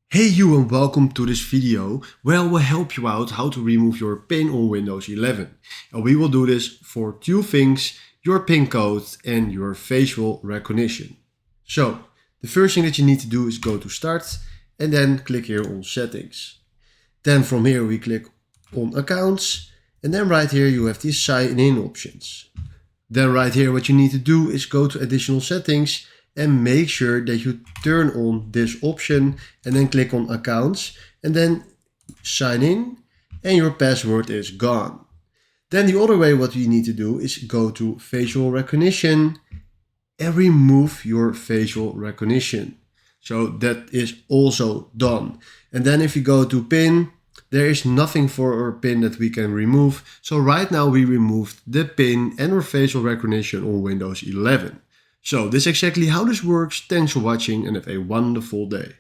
Hey you, and welcome to this video where I will help you out how to remove your PIN on Windows 11. And we will do this for two things: your PIN code and your facial recognition. So the first thing that you need to do is go to Start and then click here on Settings. Then from here we click on Accounts, and then right here you have these sign in options. Then right here what you need to do is go to Additional Settings and make sure that you turn on this option and then click on Accounts and then sign in, and your password is gone. Then the other way what you need to do is go to facial recognition and remove your facial recognition. So that is also done. And then if you go to PIN, there is nothing for our PIN that we can remove. So right now we removed the PIN and our facial recognition on Windows 11. So this is exactly how this works. Thanks for watching and have a wonderful day.